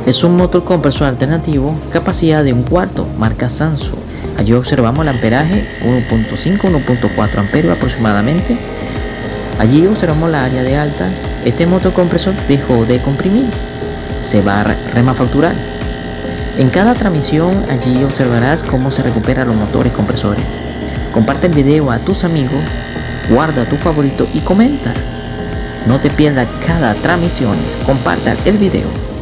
Es un motor compresor alternativo, capacidad de 1/4, marca Sansu. Allí observamos el amperaje 1.5-1.4 amperios aproximadamente. Allí observamos la área de alta. Este motor compresor dejó de comprimir, se va a remanufacturar. En cada transmisión allí observarás cómo se recuperan los motores compresores. Comparte el video a tus amigos, guarda tu favorito y comenta. No te pierdas cada transmisión, comparta el video.